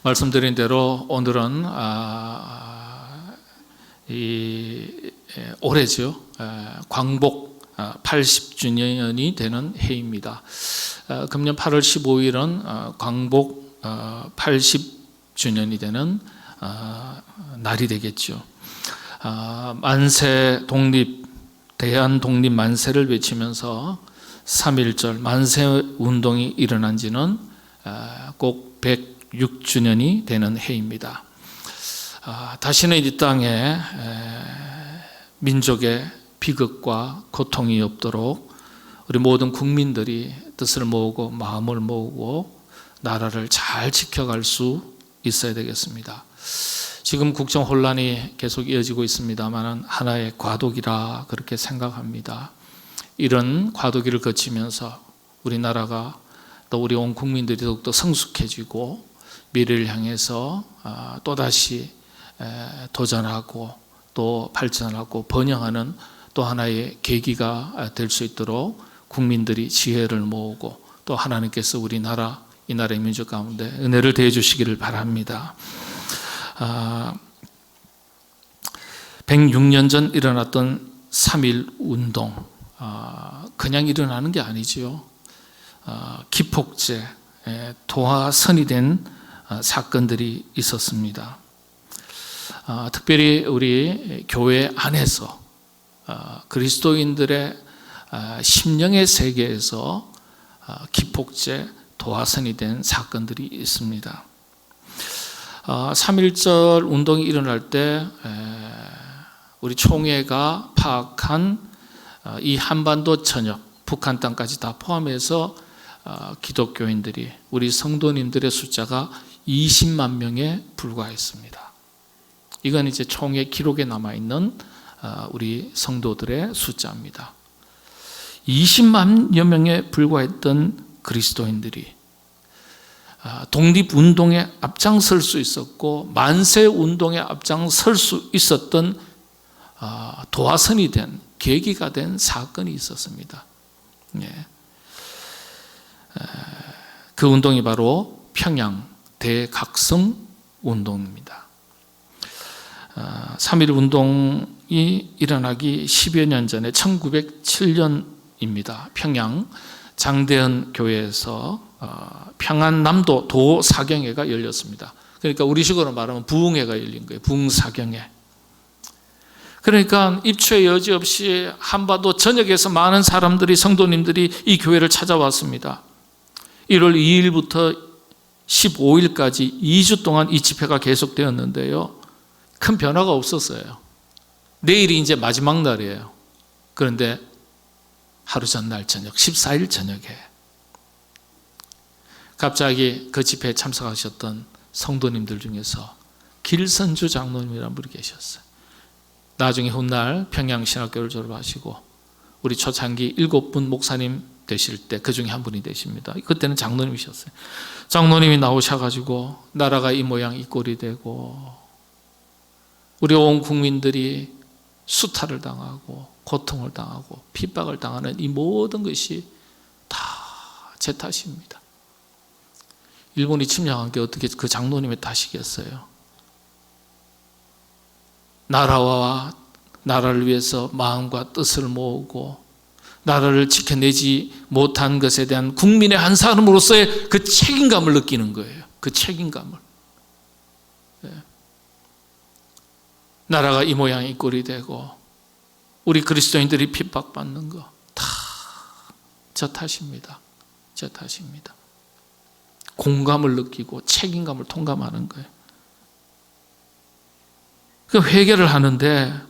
말씀드린 대로 오늘은 올해죠. 광복 80주년이 되는 해입니다. 금년 8월 15일은 광복 80주년이 되는 날이 되겠죠. 만세 독립, 대한 독립 만세를 외치면서 3.1절 만세 운동이 일어난 지는 꼭 106주년이 되는 해입니다. 다시는 이 땅에 민족의 비극과 고통이 없도록 우리 모든 국민들이 뜻을 모으고 마음을 모으고 나라를 잘 지켜갈 수 있어야 되겠습니다. 지금 국정 혼란이 계속 이어지고 있습니다만 하나의 과도기라 그렇게 생각합니다. 이런 과도기를 거치면서 우리나라가 또 우리 온 국민들이 더욱더 성숙해지고 미래를 향해서 또다시 도전하고 또 발전하고 번영하는 또 하나의 계기가 될 수 있도록 국민들이 지혜를 모으고 또 하나님께서 우리나라 이 나라의 민족 가운데 은혜를 더해 주시기를 바랍니다. 106년 전 일어났던 3.1 운동, 그냥 일어나는 게 아니죠. 기폭제, 도화선이 된 사건들이 있었습니다. 특별히 우리 교회 안에서 그리스도인들의 심령의 세계에서 기폭제, 도화선이 된 사건들이 있습니다. 3.1절 운동이 일어날 때 우리 총회가 파악한 이 한반도 전역, 북한 땅까지 다 포함해서 기독교인들이 우리 성도님들의 숫자가 20만 명에 불과했습니다. 이건 이제 총회 기록에 남아있는 우리 성도들의 숫자입니다. 20만여 명에 불과했던 그리스도인들이 독립운동에 앞장설 수 있었고 만세운동에 앞장설 수 있었던 도화선이 된 계기가 된 사건이 있었습니다. 그 운동이 바로 평양 대각성 운동입니다. 3.1 운동이 일어나기 10여 년 전에 1907년입니다. 평양 장대현 교회에서 평안남도 도사경회가 열렸습니다. 그러니까 우리식으로 말하면 부흥회가 열린 거예요. 부흥사경회. 그러니까 입추의 여지 없이 한반도 전역에서 많은 사람들이 성도님들이 이 교회를 찾아왔습니다. 1월 2일부터 15일까지 2주 동안 이 집회가 계속되었는데요. 큰 변화가 없었어요. 내일이 이제 마지막 날이에요. 그런데 하루 전날 저녁 14일 저녁에 갑자기 그 집회에 참석하셨던 성도님들 중에서 길선주 장로님이라는 분이 계셨어요. 나중에 훗날 평양신학교를 졸업하시고 우리 초창기 7분 목사님 되실 때 그 중에 한 분이 되십니다. 그때는 장로님이셨어요. 장로님이 나오셔가지고 나라가 이 모양 이 꼴이 되고 우리 온 국민들이 수탈을 당하고 고통을 당하고 핍박을 당하는 이 모든 것이 다 제 탓입니다. 일본이 침략한 게 어떻게 그 장로님의 탓이겠어요? 나라와 나라를 위해서 마음과 뜻을 모으고 나라를 지켜내지 못한 것에 대한 국민의 한 사람으로서의 그 책임감을 느끼는 거예요. 그 책임감을. 나라가 이 모양 이 꼴이 되고 우리 그리스도인들이 핍박받는 거 다 저 탓입니다. 저 탓입니다. 공감을 느끼고 책임감을 통감하는 거예요. 그 회개를 하는데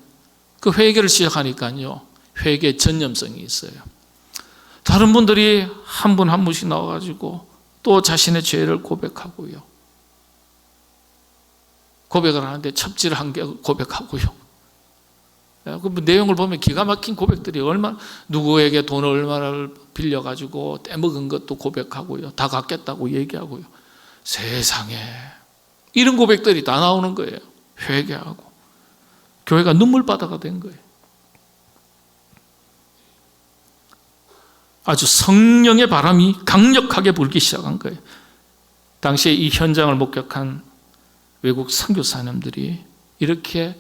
그 회개를 시작하니까요. 회개의 전념성이 있어요. 다른 분들이 한 분 한 분씩 나와가지고 또 자신의 죄를 고백하고요. 고백을 하는데 첩질 한 개 고백하고요. 그 내용을 보면 기가 막힌 고백들이 얼마나 누구에게 돈을 얼마나 빌려가지고 떼먹은 것도 고백하고요. 다 갚겠다고 얘기하고요. 세상에 이런 고백들이 다 나오는 거예요. 회개하고 교회가 눈물바다가 된 거예요. 아주 성령의 바람이 강력하게 불기 시작한 거예요. 당시에 이 현장을 목격한 외국 선교사님들이 이렇게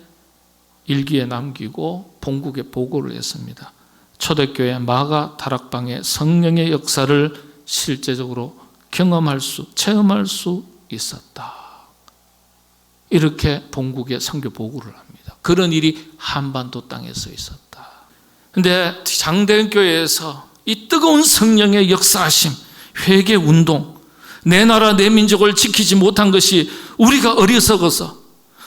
일기에 남기고 본국에 보고를 했습니다. 초대교회 마가 다락방의 성령의 역사를 실제적으로 체험할 수 있었다. 이렇게 본국에 선교 보고를 합니다. 그런 일이 한반도 땅에서 있었다. 그런데 장대현 교회에서 이 뜨거운 성령의 역사하심, 회개 운동, 내 나라 내 민족을 지키지 못한 것이 우리가 어리석어서,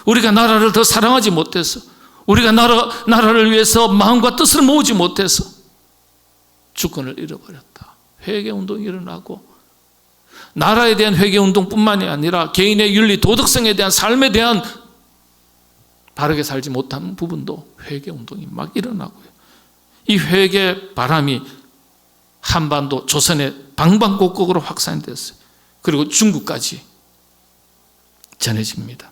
우리가 나라를 더 사랑하지 못해서, 우리가 나라를 위해서 마음과 뜻을 모으지 못해서 주권을 잃어버렸다. 회개 운동이 일어나고, 나라에 대한 회개 운동뿐만이 아니라 개인의 윤리, 도덕성에 대한 삶에 대한 바르게 살지 못한 부분도 회개 운동이 막 일어나고요. 이 회개 바람이 한반도, 조선의 방방곡곡으로 확산됐어요. 그리고 중국까지 전해집니다.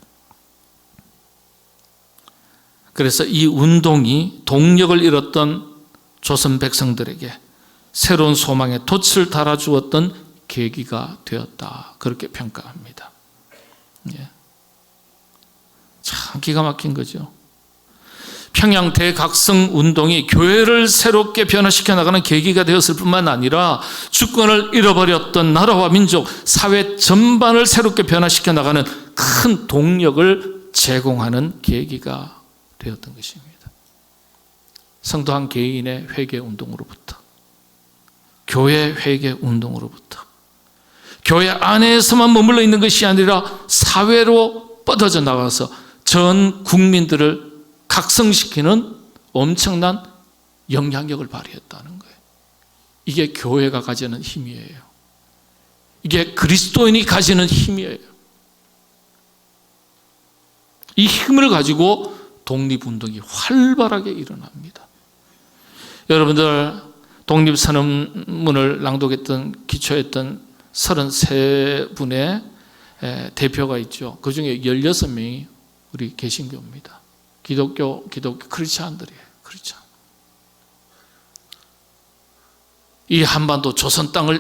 그래서 이 운동이 동력을 잃었던 조선 백성들에게 새로운 소망의 돛을 달아주었던 계기가 되었다. 그렇게 평가합니다. 참 기가 막힌 거죠. 평양 대각성 운동이 교회를 새롭게 변화시켜 나가는 계기가 되었을 뿐만 아니라 주권을 잃어버렸던 나라와 민족, 사회 전반을 새롭게 변화시켜 나가는 큰 동력을 제공하는 계기가 되었던 것입니다. 성도 한 개인의 회개 운동으로부터, 교회 회개 운동으로부터, 교회 안에서만 머물러 있는 것이 아니라 사회로 뻗어져 나가서 전 국민들을 각성시키는 엄청난 영향력을 발휘했다는 거예요. 이게 교회가 가지는 힘이에요. 이게 그리스도인이 가지는 힘이에요. 이 힘을 가지고 독립운동이 활발하게 일어납니다. 여러분들 독립선언문을 낭독했던, 기초했던 33분의 대표가 있죠. 그 중에 16명이 우리 개신교입니다. 기독교 크리스찬들이에요. 크리스찬. 이 한반도 조선 땅을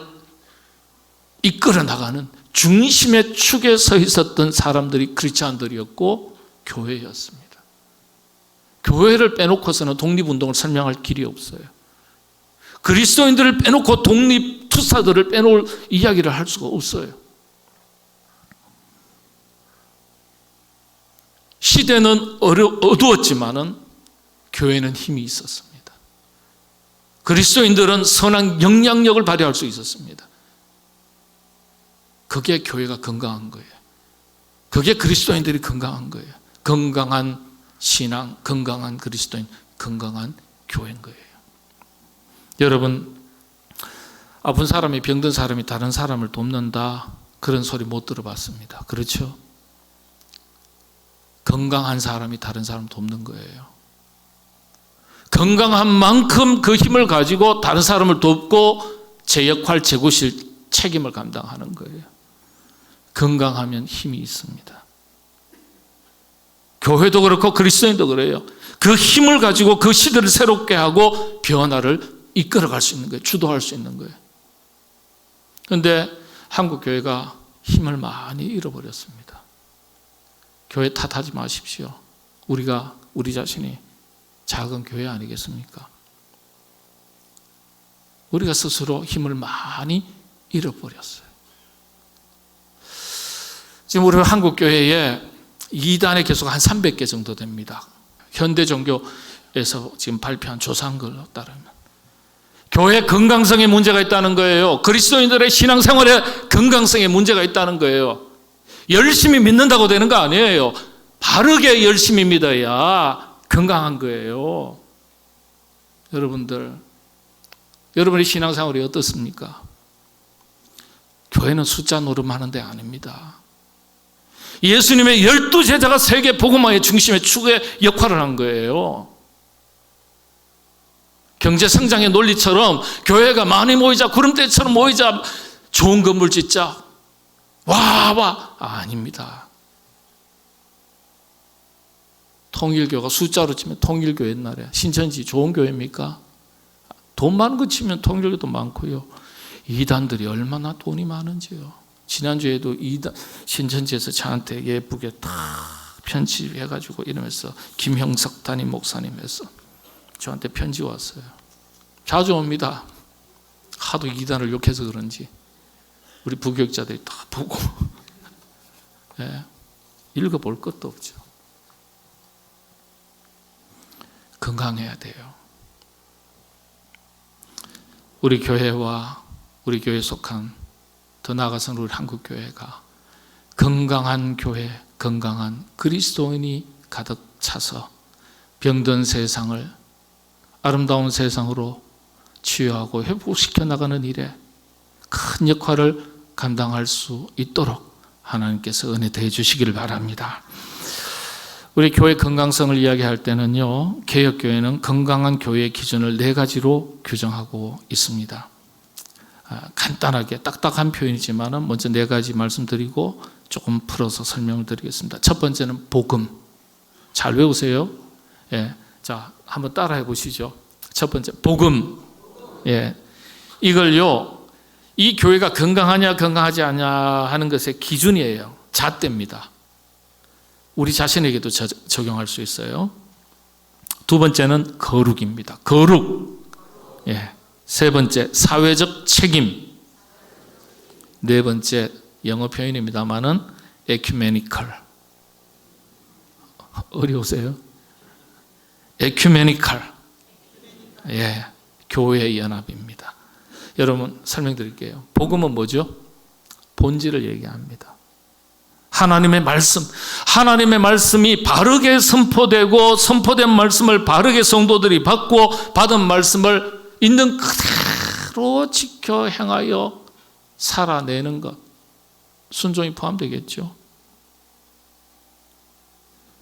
이끌어 나가는 중심의 축에 서 있었던 사람들이 크리스찬들이었고 교회였습니다. 교회를 빼놓고서는 독립운동을 설명할 길이 없어요. 그리스도인들을 빼놓고 독립투사들을 빼놓을 이야기를 할 수가 없어요. 시대는 어두웠지만은 교회는 힘이 있었습니다. 그리스도인들은 선한 영향력을 발휘할 수 있었습니다. 그게 교회가 건강한 거예요. 그게 그리스도인들이 건강한 거예요. 건강한 신앙, 건강한 그리스도인, 건강한 교회인 거예요. 여러분, 아픈 사람이, 병든 사람이 다른 사람을 돕는다, 그런 소리 못 들어봤습니다. 그렇죠? 건강한 사람이 다른 사람을 돕는 거예요. 건강한 만큼 그 힘을 가지고 다른 사람을 돕고 제 역할, 제 구실 책임을 감당하는 거예요. 건강하면 힘이 있습니다. 교회도 그렇고 그리스도인도 그래요. 그 힘을 가지고 그 시대를 새롭게 하고 변화를 이끌어갈 수 있는 거예요. 주도할 수 있는 거예요. 그런데 한국 교회가 힘을 많이 잃어버렸습니다. 교회 탓하지 마십시오. 우리 자신이 작은 교회 아니겠습니까? 우리가 스스로 힘을 많이 잃어버렸어요. 지금 우리 한국 교회에 이단의 개수가 한 300개 정도 됩니다. 현대 종교에서 지금 발표한 조사한 걸로 따르면 교회 건강성에 문제가 있다는 거예요. 그리스도인들의 신앙생활에 건강성에 문제가 있다는 거예요. 열심히 믿는다고 되는 거 아니에요. 바르게 열심히 믿어야 건강한 거예요. 여러분의 신앙생활이 어떻습니까? 교회는 숫자 노름하는 데 아닙니다. 예수님의 12제자가 세계 복음화의 중심의 축의 역할을 한 거예요. 경제 성장의 논리처럼 교회가 많이 모이자, 구름대처럼 모이자, 좋은 건물 짓자, 와 아닙니다. 통일교가 숫자로 치면 통일교 옛날에 신천지 좋은 교회입니까? 돈 많은 거 치면 통일교도 많고요. 이단들이 얼마나 돈이 많은지요. 지난주에도 신천지에서 저한테 예쁘게 다 편집해가지고 이러면서 김형석 담임 목사님에서 저한테 편지 왔어요. 자주 옵니다. 하도 이단을 욕해서 그런지 우리 부교육자들이 다 보고 네, 읽어볼 것도 없죠. 건강해야 돼요. 우리 교회와 우리 교회에 속한, 더 나아가서는 우리 한국교회가 건강한 교회, 건강한 그리스도인이 가득 차서 병든 세상을 아름다운 세상으로 치유하고 회복시켜 나가는 일에 큰 역할을 감당할 수 있도록 하나님께서 은혜 더해 주시기를 바랍니다. 우리 교회 건강성을 이야기할 때는요, 개혁교회는 건강한 교회의 기준을 4가지로 규정하고 있습니다. 간단하게 딱딱한 표현이지만 먼저 4가지 말씀드리고 조금 풀어서 설명을 드리겠습니다. 첫 번째는 복음. 잘 외우세요. 예. 자, 한번 따라해 보시죠. 첫 번째, 복음. 예. 이걸요, 이 교회가 건강하냐, 건강하지 않냐 하는 것의 기준이에요. 잣대입니다. 우리 자신에게도 적용할 수 있어요. 두 번째는 거룩입니다. 거룩. 예. 세 번째, 사회적 책임. 네 번째, 영어 표현입니다만은 ecumenical. 어려우세요? ecumenical. 예. 교회의 연합입니다. 여러분 설명드릴게요. 복음은 뭐죠? 본질을 얘기합니다. 하나님의 말씀, 하나님의 말씀이 바르게 선포되고 선포된 말씀을 바르게 성도들이 받고 받은 말씀을 있는 그대로 지켜 행하여 살아내는 것, 순종이 포함되겠죠.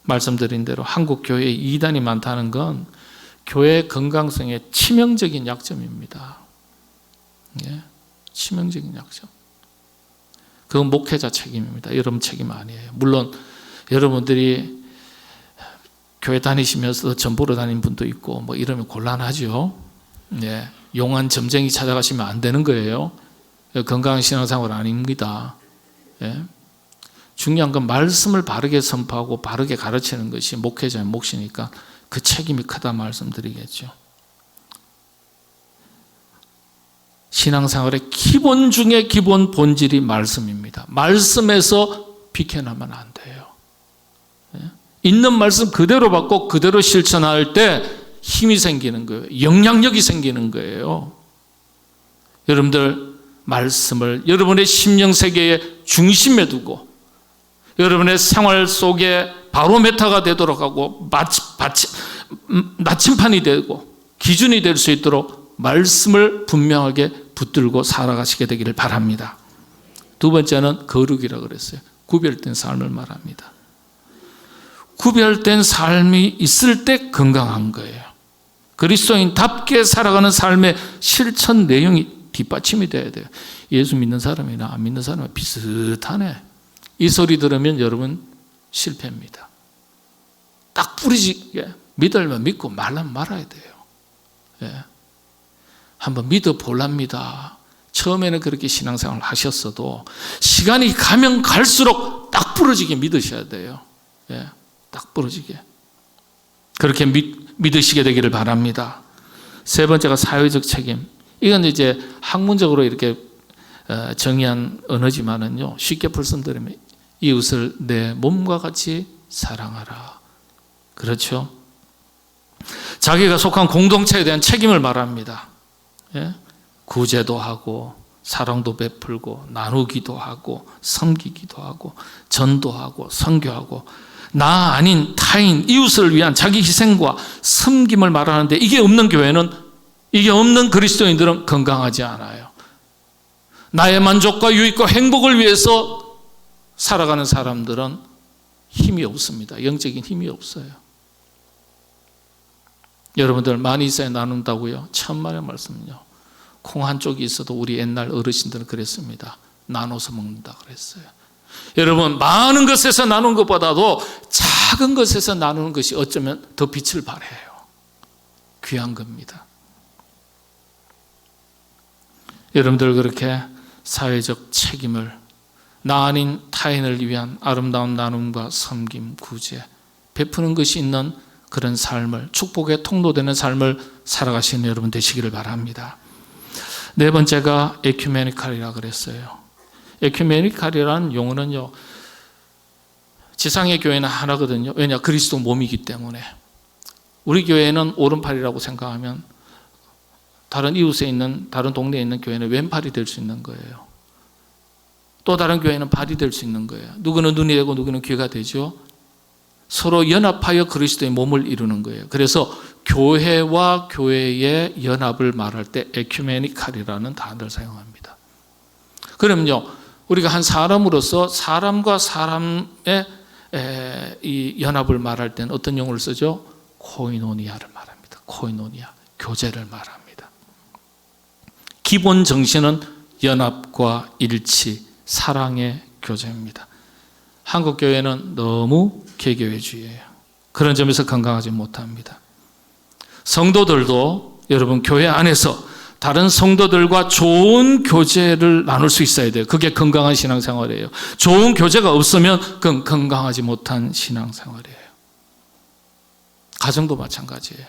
말씀드린 대로 한국 교회에 이단이 많다는 건 교회의 건강성의 치명적인 약점입니다. 예, 치명적인 약점. 그건 목회자 책임입니다. 여러분 책임 아니에요. 물론 여러분들이 교회 다니시면서 전보로 다니는 분도 있고 뭐 이러면 곤란하죠. 예, 용한 점쟁이 찾아가시면 안 되는 거예요. 건강한 신앙생활 아닙니다. 예. 중요한 건 말씀을 바르게 선포하고 바르게 가르치는 것이 목회자의 몫이니까 그 책임이 크다 말씀드리겠죠. 신앙생활의 기본 중에 기본 본질이 말씀입니다. 말씀에서 비켜나면 안 돼요. 있는 말씀 그대로 받고 그대로 실천할 때 힘이 생기는 거예요. 영향력이 생기는 거예요. 여러분들 말씀을 여러분의 심령세계의 중심에 두고 여러분의 생활 속에 바로메타가 되도록 하고 나침판이 되고 기준이 될 수 있도록 말씀을 분명하게 붙들고 살아가시게 되기를 바랍니다. 두 번째는 거룩이라고 그랬어요. 구별된 삶을 말합니다. 구별된 삶이 있을 때 건강한 거예요. 그리스도인답게 살아가는 삶의 실천 내용이 뒷받침이 돼야 돼요. 예수 믿는 사람이나 안 믿는 사람은 비슷하네. 이 소리 들으면 여러분 실패입니다. 딱 뿌리지게 믿으면 믿고 말라면 말아야 돼요. 예. 한번 믿어볼랍니다. 처음에는 그렇게 신앙생활을 하셨어도 시간이 가면 갈수록 딱 부러지게 믿으셔야 돼요. 예. 딱 부러지게. 그렇게 믿으시게 되기를 바랍니다. 세 번째가 사회적 책임. 이건 이제 학문적으로 이렇게 정의한 언어지만은요, 쉽게 말씀드리면 이웃을 내 몸과 같이 사랑하라. 그렇죠? 자기가 속한 공동체에 대한 책임을 말합니다. 예? 구제도 하고 사랑도 베풀고 나누기도 하고 섬기기도 하고 전도하고 선교하고 나 아닌 타인 이웃을 위한 자기 희생과 섬김을 말하는데 이게 없는 교회는, 이게 없는 그리스도인들은 건강하지 않아요. 나의 만족과 유익과 행복을 위해서 살아가는 사람들은 힘이 없습니다. 영적인 힘이 없어요. 여러분들 많이 있어야 나눈다고요? 천만의 말씀은요. 콩 한 쪽이 있어도 우리 옛날 어르신들은 그랬습니다. 나눠서 먹는다 그랬어요. 여러분 많은 것에서 나누는 것보다도 작은 것에서 나누는 것이 어쩌면 더 빛을 발해요. 귀한 겁니다. 여러분들 그렇게 사회적 책임을 나 아닌 타인을 위한 아름다운 나눔과 섬김, 구제, 베푸는 것이 있는 그런 삶을, 축복의 통로되는 삶을 살아가시는 여러분 되시기를 바랍니다. 네 번째가 에큐메니칼이라고 그랬어요. 에큐메니칼이라는 용어는요, 지상의 교회는 하나거든요. 왜냐? 그리스도 몸이기 때문에. 우리 교회는 오른팔이라고 생각하면 다른 이웃에 있는, 다른 동네에 있는 교회는 왼팔이 될 수 있는 거예요. 또 다른 교회는 발이 될 수 있는 거예요. 누구는 눈이 되고 누구는 귀가 되죠. 서로 연합하여 그리스도의 몸을 이루는 거예요. 그래서 교회와 교회의 연합을 말할 때 에큐메니칼이라는 단어를 사용합니다. 그럼요, 우리가 한 사람으로서 사람과 사람의 이 연합을 말할 때는 어떤 용어를 쓰죠? 코이노니아를 말합니다. 코이노니아, 교제를 말합니다. 기본 정신은 연합과 일치, 사랑의 교제입니다. 한국 교회는 너무 개교회주의예요. 그런 점에서 건강하지 못합니다. 성도들도 여러분 교회 안에서 다른 성도들과 좋은 교제를 나눌 수 있어야 돼요. 그게 건강한 신앙생활이에요. 좋은 교제가 없으면 그건 건강하지 못한 신앙생활이에요. 가정도 마찬가지예요.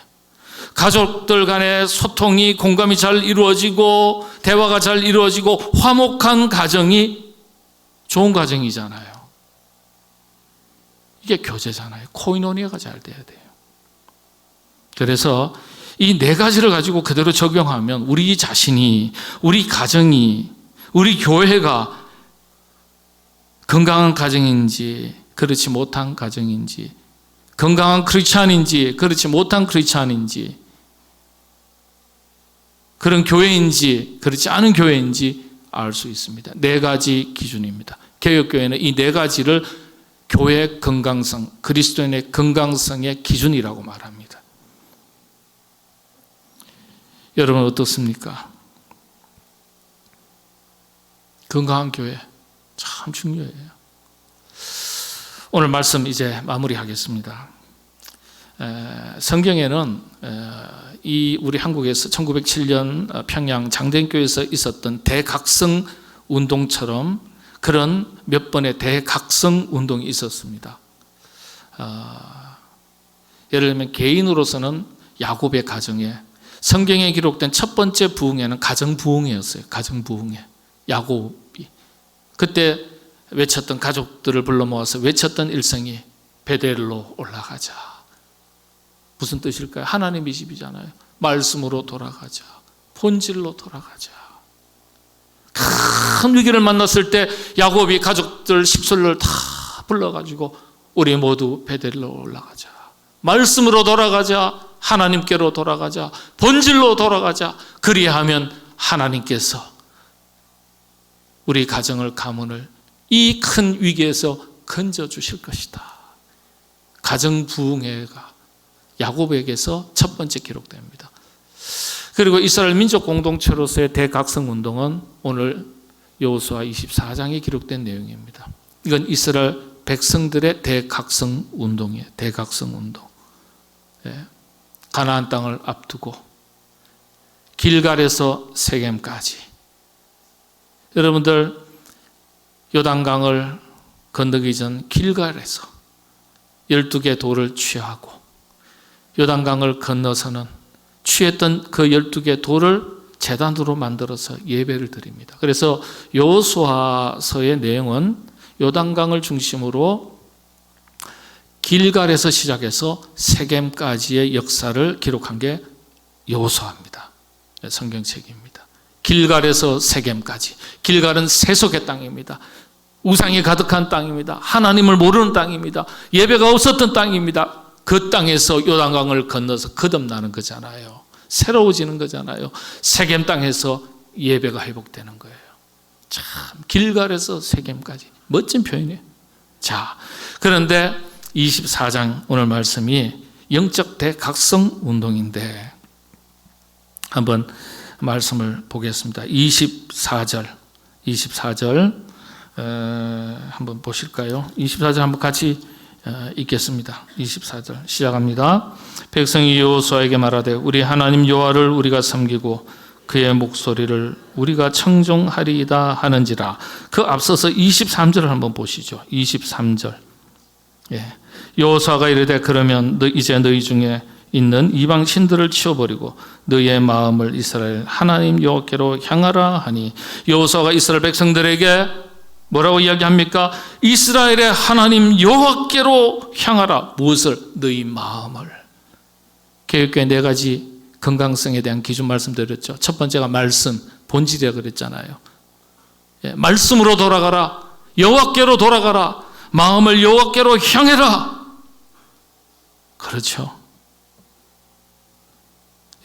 가족들 간의 소통이, 공감이 잘 이루어지고 대화가 잘 이루어지고 화목한 가정이 좋은 가정이잖아요. 이게 교제잖아요. 코이노니아가 잘 돼야 돼요. 그래서 이 네 가지를 가지고 그대로 적용하면 우리 자신이, 우리 가정이, 우리 교회가 건강한 가정인지 그렇지 못한 가정인지, 건강한 크리스찬인지 그렇지 못한 크리스찬인지, 그런 교회인지 그렇지 않은 교회인지 알 수 있습니다. 네 가지 기준입니다. 개혁교회는 이 네 가지를 교회의 건강성, 그리스도인의 건강성의 기준이라고 말합니다. 여러분 어떻습니까? 건강한 교회 참 중요해요. 오늘 말씀 이제 마무리하겠습니다. 성경에는 이 우리 한국에서 1907년 평양 장대교회에서 있었던 대각성 운동처럼 그런 몇 번의 대각성 운동이 있었습니다. 예를 들면 개인으로서는 야곱의 가정에, 성경에 기록된 첫 번째 부흥회는 가정부흥회였어요. 가정부흥회. 야곱이 그때 외쳤던, 가족들을 불러 모아서 외쳤던 일성이 베델로 올라가자. 무슨 뜻일까요? 하나님의 집이잖아요. 말씀으로 돌아가자. 본질로 돌아가자. 큰 위기를 만났을 때 야곱이 가족들 10솔을 다 불러가지고 우리 모두 베델로 올라가자. 말씀으로 돌아가자. 하나님께로 돌아가자. 본질로 돌아가자. 그리하면 하나님께서 우리 가정을, 가문을 이 큰 위기에서 건져주실 것이다. 가정부흥회가 야곱에게서 첫 번째 기록됩니다. 그리고 이스라엘 민족 공동체로서의 대각성운동은 오늘 여호수아 24장에 기록된 내용입니다. 이건 이스라엘 백성들의 대각성운동이에요. 대각성운동. 가나안 땅을 앞두고 길갈에서 세겜까지, 여러분들 요단강을 건너기 전 길갈에서 12개 돌을 취하고 요단강을 건너서는 취했던 그 12개 돌을 제단으로 만들어서 예배를 드립니다. 그래서 여호수아서의 내용은 요단강을 중심으로 길갈에서 시작해서 세겜까지의 역사를 기록한 게 여호수아입니다. 성경책입니다. 길갈에서 세겜까지. 길갈은 세속의 땅입니다. 우상이 가득한 땅입니다. 하나님을 모르는 땅입니다. 예배가 없었던 땅입니다. 그 땅에서 요단강을 건너서 거듭나는 거잖아요. 새로워지는 거잖아요. 세겜 땅에서 예배가 회복되는 거예요. 참, 길갈에서 세겜까지. 멋진 표현이에요. 자, 그런데 24장 오늘 말씀이 영적 대각성 운동인데 한번 말씀을 보겠습니다. 24절 한번 보실까요? 24절 한번 같이 읽겠습니다. 24절 시작합니다. 백성이 여호수아에게 말하되 우리 하나님 여호와를 우리가 섬기고 그의 목소리를 우리가 청종하리이다 하는지라. 그 앞서서 23절을 한번 보시죠. 23절. 여호수아가 이르되 그러면 이제 너희 중에 있는 이방 신들을 치워버리고 너희의 마음을 이스라엘 하나님 여호와께로 향하라 하니, 여호수아가 이스라엘 백성들에게 뭐라고 이야기합니까? 이스라엘의 하나님 여호와께로 향하라. 무엇을? 너희 마음을. 개혁교회 4가지 건강성에 대한 기준 말씀드렸죠. 첫 번째가 말씀, 본질이라 그랬잖아요. 말씀으로 돌아가라. 여호와께로 돌아가라. 마음을 여호와께로 향해라. 그렇죠.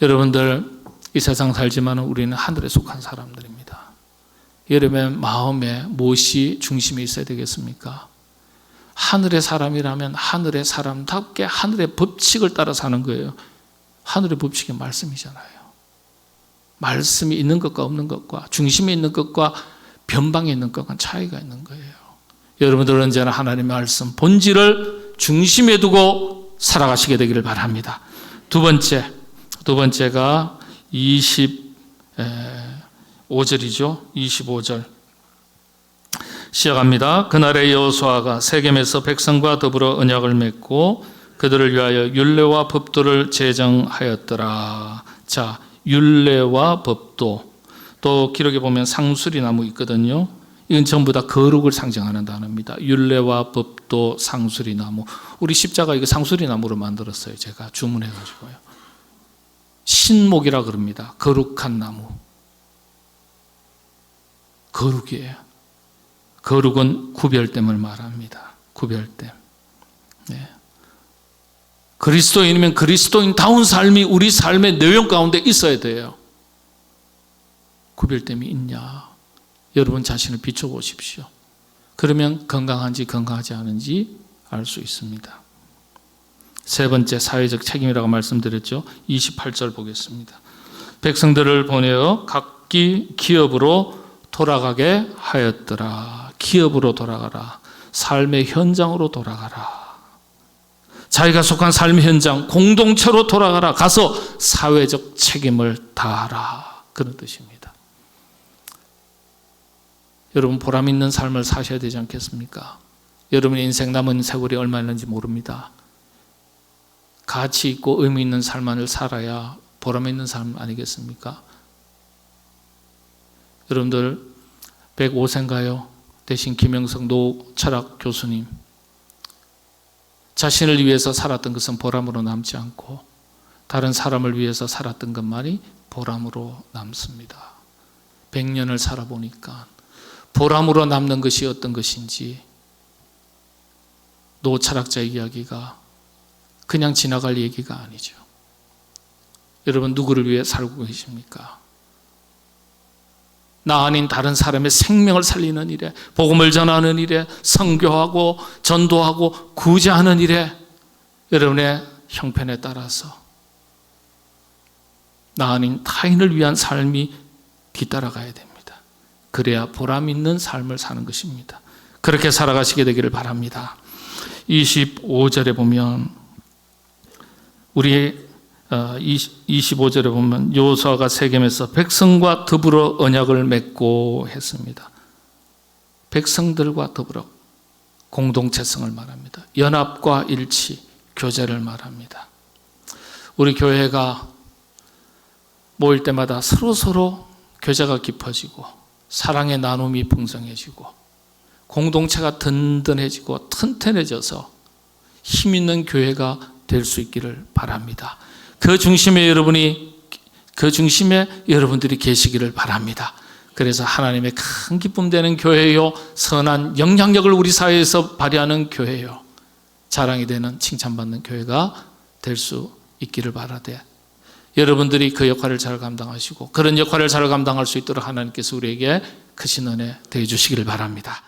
여러분들, 이 세상 살지만 우리는 하늘에 속한 사람들입니다. 여러분의 마음에 무엇이 중심에 있어야 되겠습니까? 하늘의 사람이라면 하늘의 사람답게 하늘의 법칙을 따라 사는 거예요. 하늘의 법칙이 말씀이잖아요. 말씀이 있는 것과 없는 것과 중심에 있는 것과 변방에 있는 것과는 차이가 있는 거예요. 여러분들은 언제나 하나님의 말씀, 본질을 중심에 두고 살아가시게 되기를 바랍니다. 두 번째가 25절이죠. 25절 시작합니다. 그날에 여호수아가 세겜에서 백성과 더불어 언약을 맺고 그들을 위하여 율례와 법도를 제정하였더라. 자, 율례와 법도, 또 기록에 보면 상수리 나무 있거든요. 이건 전부 다 거룩을 상징하는 단어입니다. 율례와 법도, 상수리 나무. 우리 십자가 이거 상수리 나무로 만들었어요. 제가 주문해가지고요. 신목이라 그럽니다. 거룩한 나무. 거룩이에요. 거룩은 구별됨을 말합니다. 구별됨. 네. 그리스도인이면 그리스도인다운 삶이 우리 삶의 내용 가운데 있어야 돼요. 구별됨이 있냐? 여러분 자신을 비춰보십시오. 그러면 건강한지 건강하지 않은지 알 수 있습니다. 세 번째, 사회적 책임이라고 말씀드렸죠. 28절 보겠습니다. 백성들을 보내어 각기 기업으로 돌아가게 하였더라. 기업으로 돌아가라. 삶의 현장으로 돌아가라. 자기가 속한 삶의 현장, 공동체로 돌아가라. 가서 사회적 책임을 다하라. 그런 뜻입니다. 여러분, 보람 있는 삶을 사셔야 되지 않겠습니까? 여러분의 인생 남은 세월이 얼마 있는지 모릅니다. 가치 있고 의미 있는 삶만을 살아야 보람 있는 삶 아니겠습니까? 여러분들 105세인가요? 대신 김영석 노철학 교수님, 자신을 위해서 살았던 것은 보람으로 남지 않고 다른 사람을 위해서 살았던 것만이 보람으로 남습니다. 100년을 살아보니까 보람으로 남는 것이 어떤 것인지, 노철학자의 이야기가 그냥 지나갈 얘기가 아니죠. 여러분, 누구를 위해 살고 계십니까? 나 아닌 다른 사람의 생명을 살리는 일에, 복음을 전하는 일에, 선교하고 전도하고 구제하는 일에 여러분의 형편에 따라서 나 아닌 타인을 위한 삶이 뒤따라가야 됩니다. 그래야 보람 있는 삶을 사는 것입니다. 그렇게 살아가시게 되기를 바랍니다. 25절에 보면 우리 25절에 보면 여호수아가 세겜에서 백성과 더불어 언약을 맺고 했습니다. 백성들과 더불어 공동체성을 말합니다. 연합과 일치, 교제를 말합니다. 우리 교회가 모일 때마다 서로 교제가 깊어지고 사랑의 나눔이 풍성해지고 공동체가 든든해지고 튼튼해져서 힘 있는 교회가 될 수 있기를 바랍니다. 그 중심에 여러분들이 계시기를 바랍니다. 그래서 하나님의 큰 기쁨 되는 교회요, 선한 영향력을 우리 사회에서 발휘하는 교회요, 자랑이 되는 칭찬받는 교회가 될 수 있기를 바라되, 여러분들이 그 역할을 잘 감당하시고 그런 역할을 잘 감당할 수 있도록 하나님께서 우리에게 크신 은혜 더해 주시기를 바랍니다.